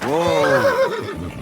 Whoa!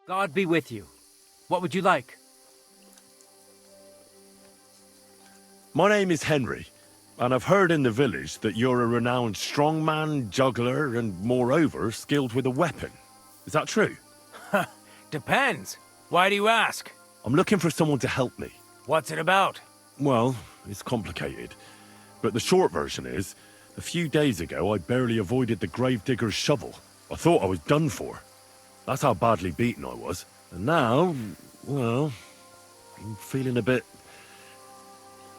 God be with you. What would you like? My name is Henry, and I've heard in the village that you're a renowned strongman, juggler, and moreover, skilled with a weapon. Is that true? Depends. Why do you ask? I'm looking for someone to help me. What's it about? Well, it's complicated. But the short version is, a few days ago I barely avoided the gravedigger's shovel. I thought I was done for. That's how badly beaten I was. And now, well, I'm feeling a bit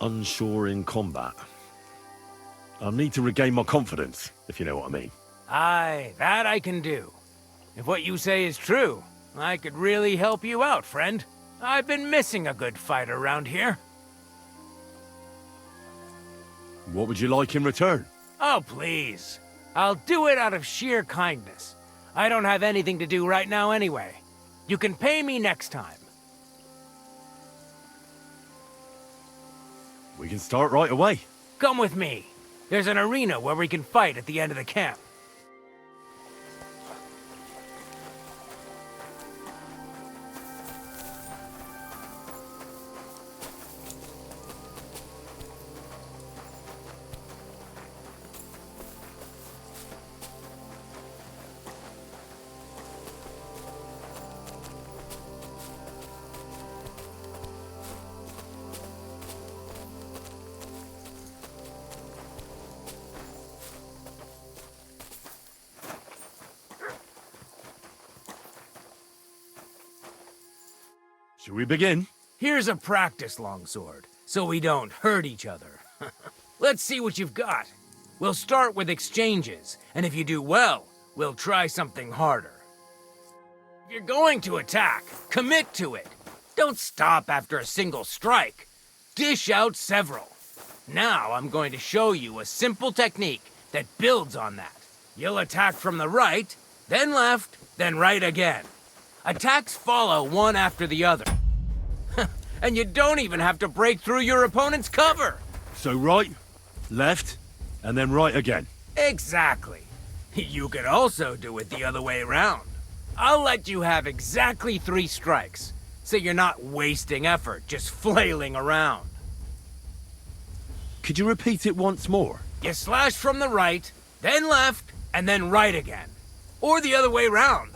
unsure in combat. I'll need to regain my confidence, if you know what I mean. Aye, that I can do. If what you say is true, I could really help you out, friend. I've been missing a good fighter around here. What would you like in return? Oh, please. I'll do it out of sheer kindness. I don't have anything to do right now anyway. You can pay me next time. We can start right away. Come with me. There's an arena where we can fight at the end of the camp. Should we begin? Here's a practice longsword, so we don't hurt each other. Let's see what you've got. We'll start with exchanges, and if you do well, we'll try something harder. If you're going to attack, commit to it. Don't stop after a single strike. Dish out several. Now I'm going to show you a simple technique that builds on that. You'll attack from the right, then left, then right again. Attacks follow one after the other. And you don't even have to break through your opponent's cover. So right, left, and then right again. Exactly. You could also do it the other way around. I'll let you have exactly 3 strikes, so you're not wasting effort just flailing around. Could you repeat it once more? You slash from the right, then left, and then right again. Or the other way around.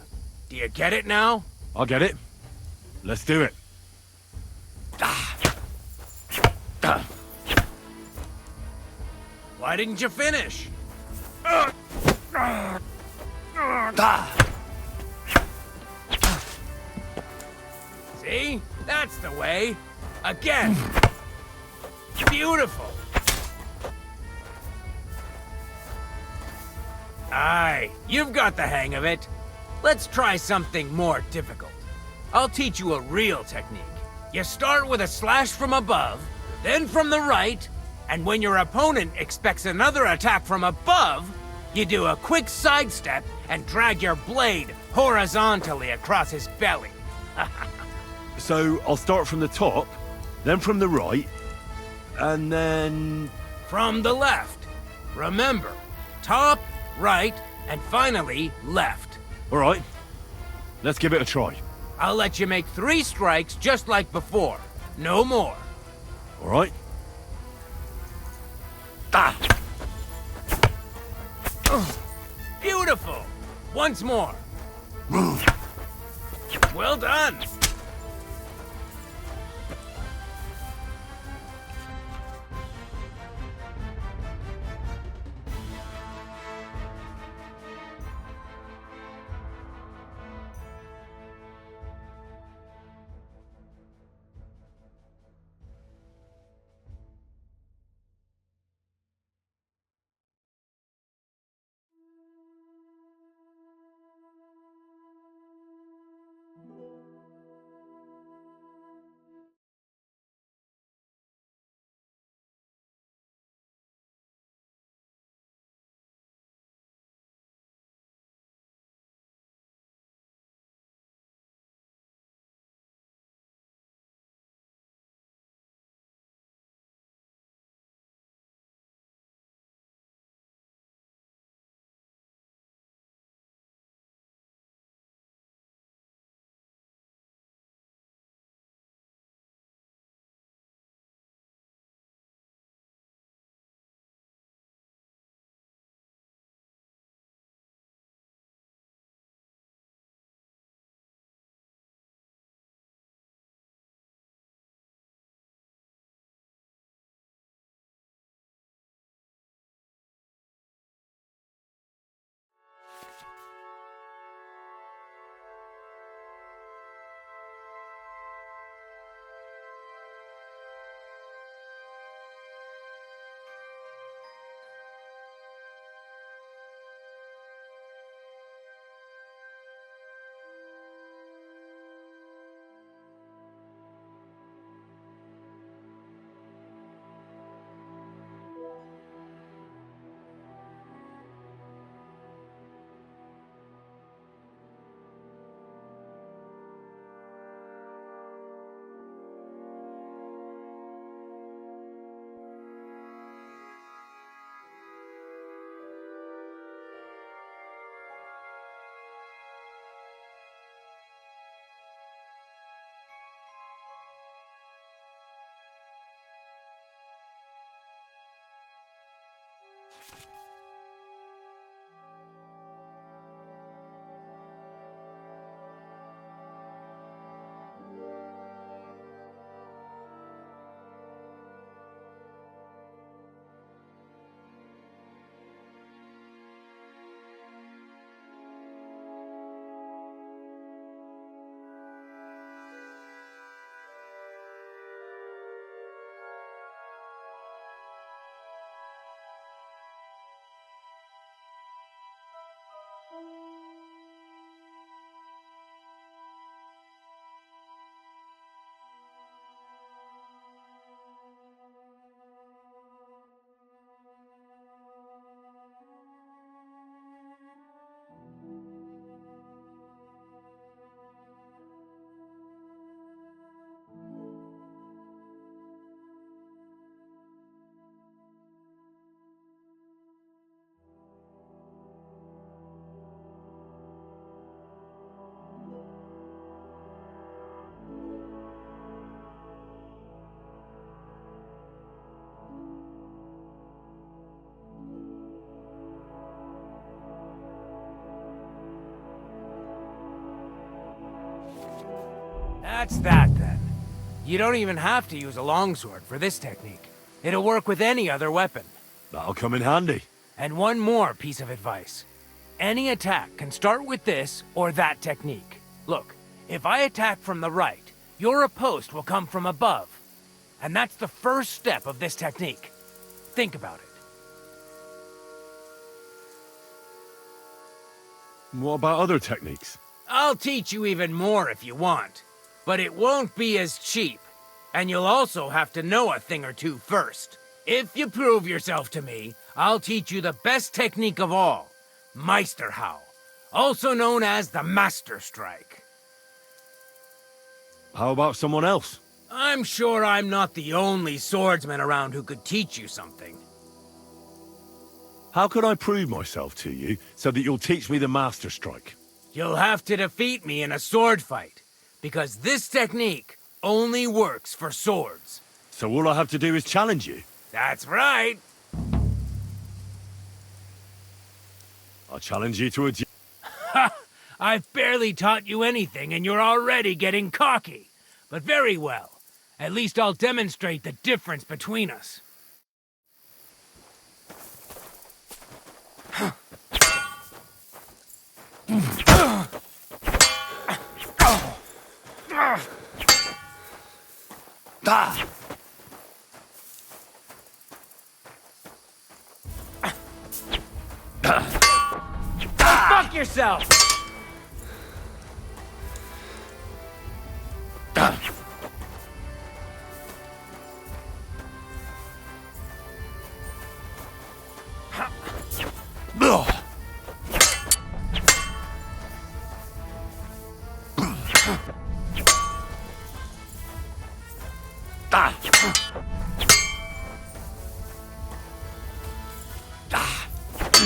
Do you get it now? I'll get it. Let's do it. Why didn't you finish? See? That's the way. Again. Beautiful. Aye, you've got the hang of it. Let's try something more difficult. I'll teach you a real technique. You start with a slash from above, then from the right, and when your opponent expects another attack from above, you do a quick sidestep and drag your blade horizontally across his belly. So I'll start from the top, then from the right, and then... From the left. Remember, top, right, and finally left. All right, let's give it a try. I'll let you make 3 strikes just like before. No more. All right. Beautiful. Once more. Well done. That's that, then. You don't even have to use a longsword for this technique. It'll work with any other weapon. That'll come in handy. And one more piece of advice. Any attack can start with this or that technique. Look, if I attack from the right, your riposte will come from above. And that's the first step of this technique. Think about it. What about other techniques? I'll teach you even more if you want. But it won't be as cheap. And you'll also have to know a thing or two first. If you prove yourself to me, I'll teach you the best technique of all. Meisterhau, also known as the Master Strike. How about someone else? I'm sure I'm not the only swordsman around who could teach you something. How could I prove myself to you so that you'll teach me the Master Strike? You'll have to defeat me in a sword fight, because this technique only works for swords. So all I have to do is challenge you? That's right. I'll challenge you to a duel. Ha! I've barely taught you anything and you're already getting cocky. But very well. At least I'll demonstrate the difference between us. Fuck yourself!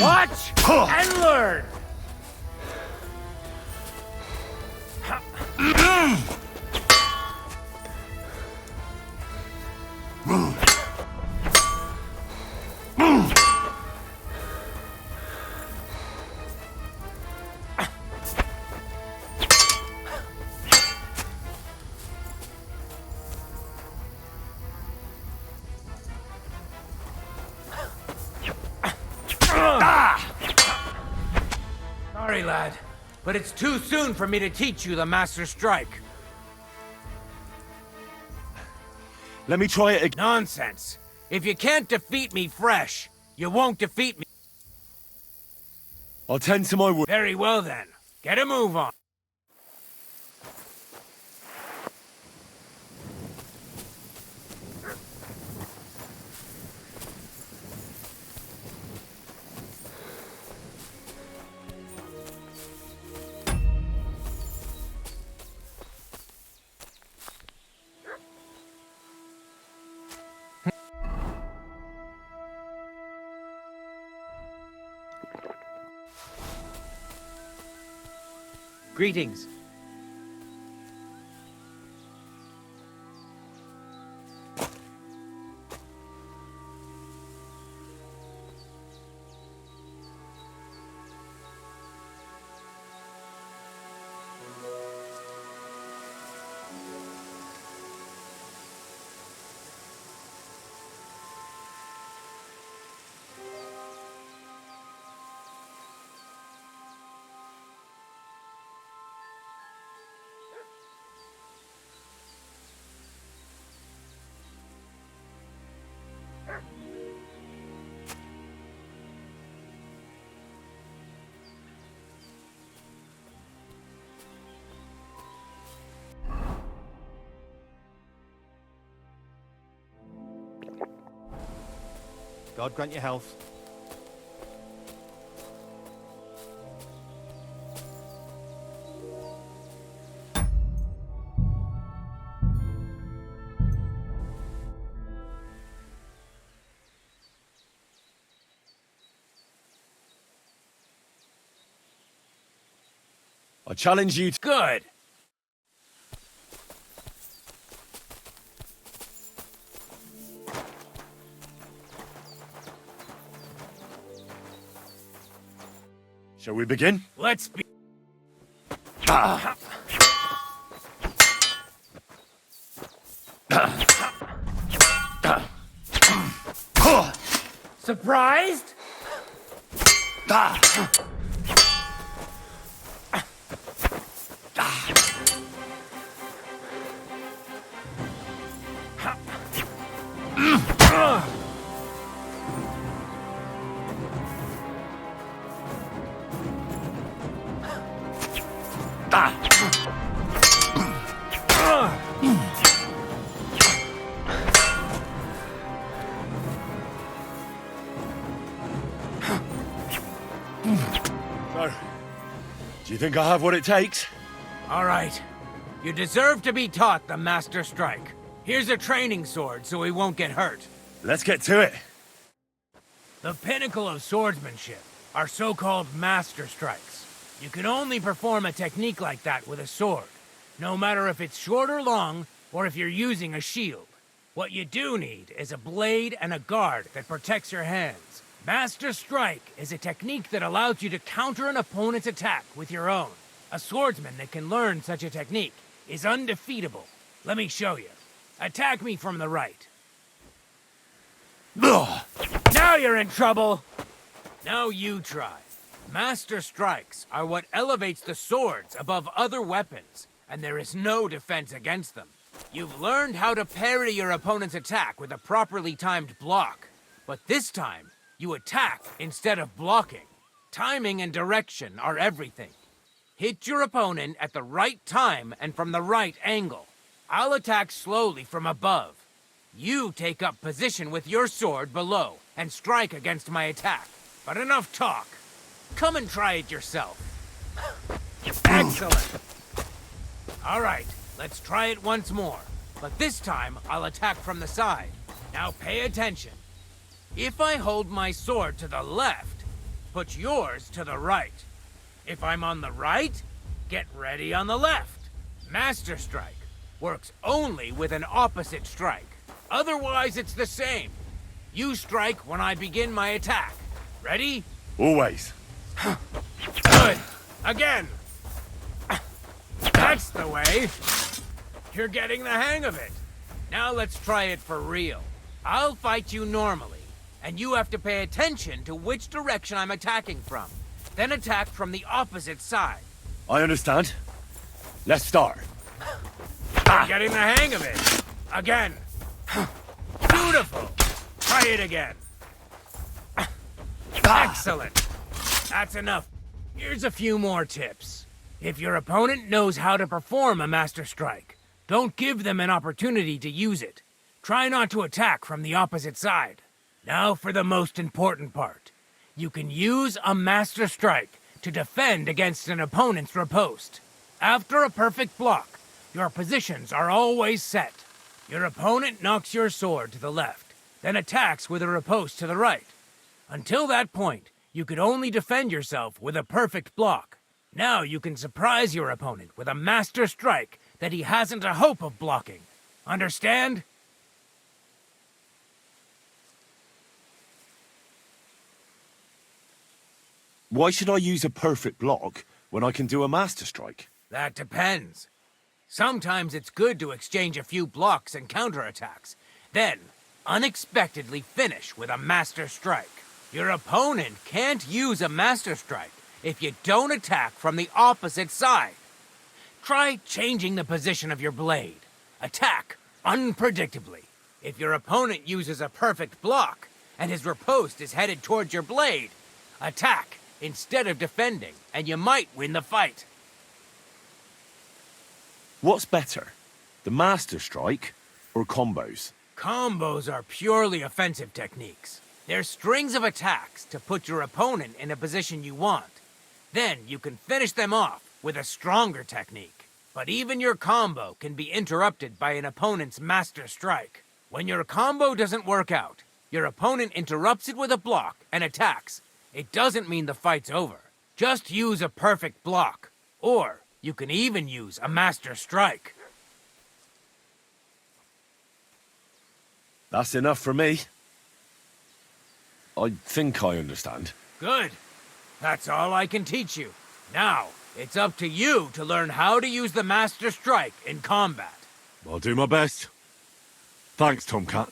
Watch and learn! Sorry, lad, but it's too soon for me to teach you the Master Strike. Let me try it again. Nonsense. If you can't defeat me fresh, you won't defeat me. I'll tend to my word. Very well then. Get a move on. Greetings. God grant you health. I challenge you to... Good. Shall we begin? Let's be... Surprised? So, do you think I have what it takes? All right. You deserve to be taught the Master Strike. Here's a training sword so we won't get hurt. Let's get to it. The pinnacle of swordsmanship are so-called Master Strikes. You can only perform a technique like that with a sword, no matter if it's short or long, or if you're using a shield. What you do need is a blade and a guard that protects your hands. Master Strike is a technique that allows you to counter an opponent's attack with your own. A swordsman that can learn such a technique is undefeatable. Let me show you. Attack me from the right. Ugh. Now you're in trouble! Now you try. Master Strikes are what elevates the swords above other weapons, and there is no defense against them. You've learned how to parry your opponent's attack with a properly timed block, but this time, you attack instead of blocking. Timing and direction are everything. Hit your opponent at the right time and from the right angle. I'll attack slowly from above. You take up position with your sword below and strike against my attack. But enough talk. Come and try it yourself. Excellent. All right, let's try it once more. But this time, I'll attack from the side. Now pay attention. If I hold my sword to the left, put yours to the right. If I'm on the right, get ready on the left. Master Strike works only with an opposite strike. Otherwise, it's the same. You strike when I begin my attack. Ready? Always. Good. Again. That's the way. You're getting the hang of it. Now let's try it for real. I'll fight you normally, and you have to pay attention to which direction I'm attacking from. Then attack from the opposite side. I understand. Let's start. You're getting the hang of it. Again. Beautiful. Try it again. Excellent. That's enough. Here's a few more tips. If your opponent knows how to perform a Master Strike, don't give them an opportunity to use it. Try not to attack from the opposite side. Now for the most important part. You can use a Master Strike to defend against an opponent's riposte. After a perfect block, your positions are always set. Your opponent knocks your sword to the left, then attacks with a riposte to the right. Until that point, you could only defend yourself with a perfect block. Now you can surprise your opponent with a Master Strike that he hasn't a hope of blocking. Understand? Why should I use a perfect block when I can do a Master Strike? That depends. Sometimes it's good to exchange a few blocks and counterattacks, then unexpectedly finish with a Master Strike. Your opponent can't use a Master Strike if you don't attack from the opposite side. Try changing the position of your blade. Attack unpredictably. If your opponent uses a perfect block and his riposte is headed towards your blade, attack instead of defending, and you might win the fight. What's better, the Master Strike or combos? Combos are purely offensive techniques. They're strings of attacks to put your opponent in a position you want. Then you can finish them off with a stronger technique. But even your combo can be interrupted by an opponent's master strike. When your combo doesn't work out, your opponent interrupts it with a block and attacks. It doesn't mean the fight's over. Just use a perfect block. Or you can even use a master strike. That's enough for me. I think I understand. Good. That's all I can teach you. Now, it's up to you to learn how to use the master strike in combat. I'll do my best. Thanks, Tomcat.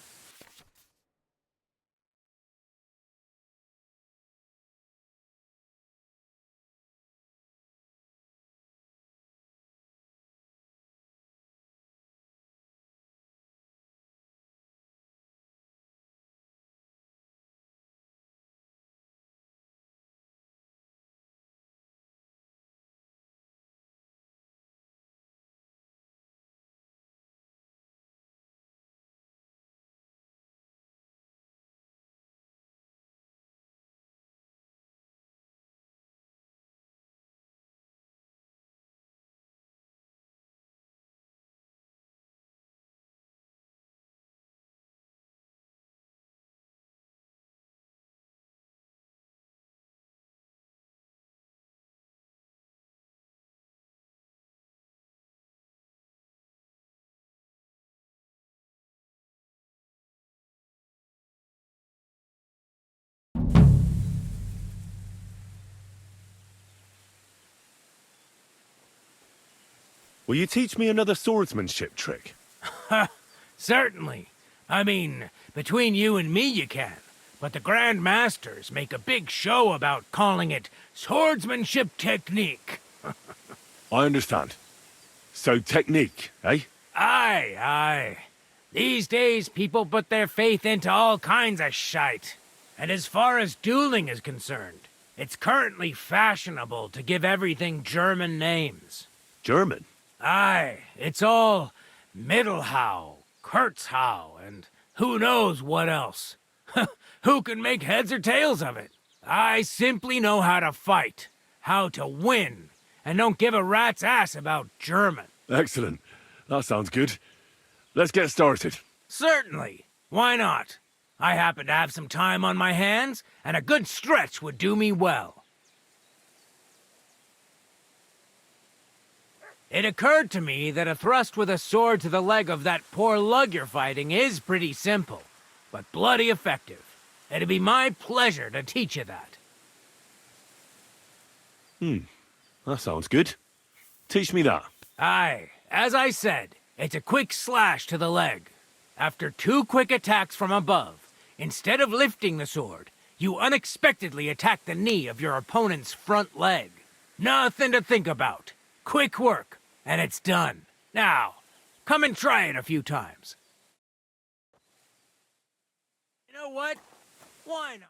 Will you teach me another swordsmanship trick? Certainly. I mean, between you and me you can. But the Grand Masters make a big show about calling it swordsmanship technique. I understand. So technique, eh? Aye, aye. These days, people put their faith into all kinds of shite. And as far as dueling is concerned, it's currently fashionable to give everything German names. German? Aye, it's all Mittelhau, Kurzhau, and who knows what else. Who can make heads or tails of it? I simply know how to fight, how to win, and don't give a rat's ass about German. Excellent. That sounds good. Let's get started. Certainly. Why not? I happen to have some time on my hands, and a good stretch would do me well. It occurred to me that a thrust with a sword to the leg of that poor lug you're fighting is pretty simple, but bloody effective. It'd be my pleasure to teach you that. That sounds good. Teach me that. Aye, as I said, it's a quick slash to the leg. After 2 quick attacks from above, instead of lifting the sword, you unexpectedly attack the knee of your opponent's front leg. Nothing to think about. Quick work, and it's done. Now, come and try it a few times. You know what? Why not?